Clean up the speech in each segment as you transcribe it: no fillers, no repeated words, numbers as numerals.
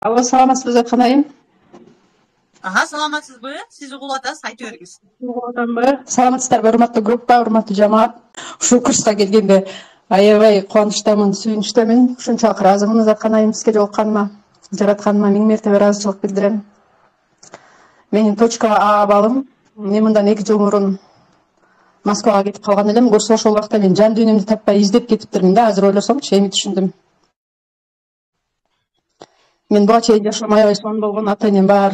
Алло, саламатсызбы Жаткан айым? Саламатсызбы? Сиз угулуп атасыз, айта бериңиз. Саламатсыздарбы, урматтуу группа, урматтуу жамаат. Ушул курска келгенде аябай кубанычтамын, сүйүнүчтөмүн. Ушунчалык ыраазымын Жаткан айым сизге жолукканыма. Жаратканыма миң мертебе ыраазычылык билдирем. Менин точка А балым, мен мындан 2 жыл мурун Москвага кетип калган элем. Көрсө ошол убакта мен жан дүйнөмдү таппай издеп кетиптирмин да. Азыр ойлосомчу, эми түшүндүм. Мен буга чейин жашоом аябай сонун болгон, ата энем бар,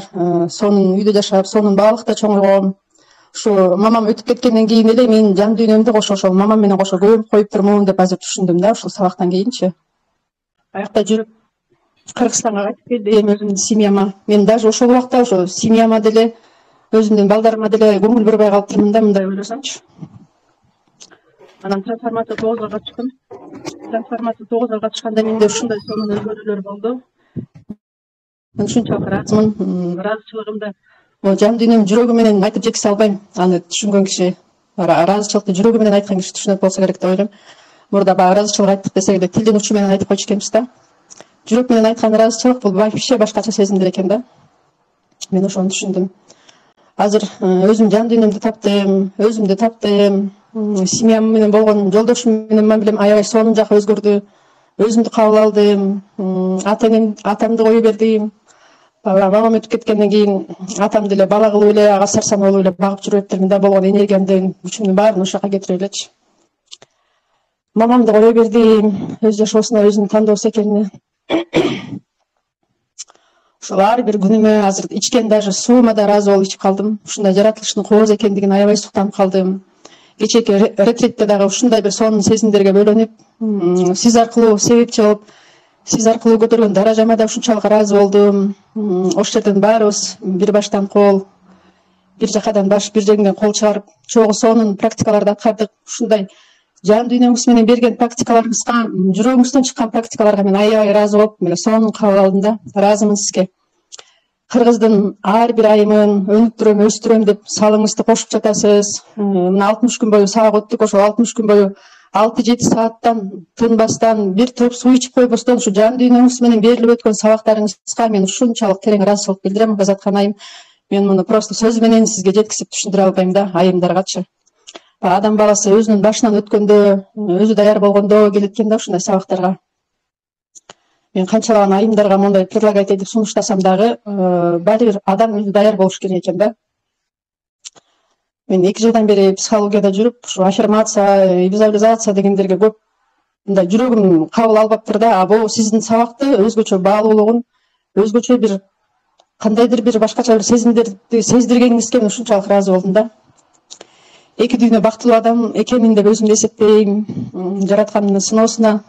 сонун үйдө жашап, сонун баалыкта чоңойгом. Ушу мамам өтүп кеткенден кийин эле мен жан дүйнөмдү ошол мамам менен кошо көмүп коюптурмун деп азыр түшүндүм да, ушул сабактан кийинчи. Аякта жүрүп Кыргызстанга кайтып келдим өзүмдүн семьяма. Мен даже ошол убакта ошо семьяма деле, өзүмдүн балдарыма деле көңүл бурбай калыптырмын да, мындай ойлосомчу. Анан трансформация 9 айга чыктым. Трансформация 9 айга чыкканда менде ушундай сонун өзгөрүүлөр болду. Мен ушунчалык ыраазымын. Ыраазычылыгымды жан дүйнөм жүрөгүм менен айтып жеткизе албайм. Аны түшүнгөн киши, ыраазычылыкты жүрөгү менен айткан киши түшүнөт болсо керек деп ойлойм. Мурда баягы ыраазычылык айттык десек эле тилдин учу менен айтып койчу экенбиз да. Жүрөк менен айткан ыраазычылык бул вообще башкача сезимдер экен да. Мен ошону түшүндүм. Азыр өзүм жан дүйнөмдү таптым, өзүмдү таптым. Семьям менен болгон жолдошум менен мамилем аябай сонун жакка өзгөрдү. Өзүмдү кабыл алдым. Атамды кое бердим. Мамам өтүп кеткенден кийин атамды эле бала кылып эле, ага сарсан болуп эле багып жүрүп атыптырмын да, болгон энергиямдын, күчүмдүн баарын ошол жака кетирип элечи. Мамамды кое бердим, өз жашоосуна өзүнүн тандоосу экенине. Ошол ар бир күнүмө азыр ичкен даже суума да ыраазы болуп ичип калдым. Ушундай жаратылыштын кооз экендигин аябай суктанып калдым. Кечээки ретритте дагы ушундай бир сонун сезимдерге бөлөнүп, сиз аркылуу себепчи болуп, сиз аркылуу көтөргөн даражама да ушунчалык ыраазы болдум. Ошол жерден баарыбыз бир баштан кол, бир жакадан баш, бир жеңден кол чыгарып, чогуу сонун практикаларды аткардык. Ушундай жан дүйнөңүз менен берген практикаларыңызга, жүрөгүңүздөн чыккан практикаларга мен аябай ыраазы болуп, мына сонун кабыл алдым да. Ыраазымын сизге. Кыргыздын ар бир айымын өнүктүрөм, өстүрөм деп салыңызды кошуп жатасыз. Мына 60 күн бою сабак өттүк, ошол 60 күн бою 6-7 сааттан тынбастан, бир топ суу ичип койбостон ушу жан дүйнөңүз менен берилип өткөн сабактарыңызга мен ушунчалык терең ыраазычылык билдирем, Жаткан айым. Мен муну просто сөз менен сизге жеткизип түшүндүрө албайм да, айымдаргачы. Адам баласы өзүнүн башынан өткөндө, өзү даяр болгондо келет экен да ушундай сабактарга. Мен канчалаган айымдарга мондай предлагать этип сунуштасам дагы, баары бир адам өзү даяр болуш керек экен да. Мен 2 жылдан бери психологияда жүрүп, ушу аффирмация, визуализация дегендерге көп мындай жүрөгүм кабыл албаптыр да. А бул сиздин сабакты өзгөчө баалуулугун, өзгөчө бир кандайдыр бир башкача бир сезимдерди сездиргениңизге мен ушунчалык ыраазы болдум да. Эки дүйнө бактылуу адам экенмин деп өзүмдү эсептейм. Жараткандын сыноосуна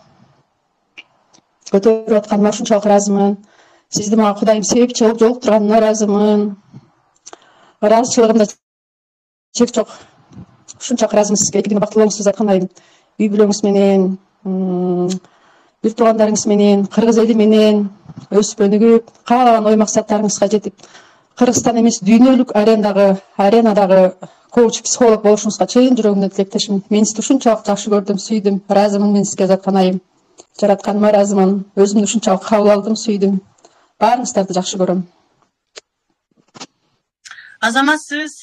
көтөрүп атканыма ушунчалык ыраазымын. Сизди мага Кудайым себепчи болуп жолуктурганына ыраазымын. Ыраазычылыгымда чек жок. Ушунчалык ыраазымын сизге. Эки дүйнө бактылуу болуңуз Жаткан айым. Үй бүлөңүз менен, бир туугандарыңыз менен, кыргыз эли менен өсүп өнүгүп, каалаган ой максаттарыңызга жетип, Кыргызстан эмес дүйнөлүк аренадагы коуч, психолог болушуңузга чын жүрөгүмдөн тилектешмин. Мен сизди ушунчалык жакшы көрдүм, сүйдүм. Ыраазымын мен сизге Жаткан айым. Жаратканыма ыраазымын. Өзүмдү ушунчалык кабыл алдым, сүйдүм. Баарыңыздарды жакшы көрөм. Азаматсыз.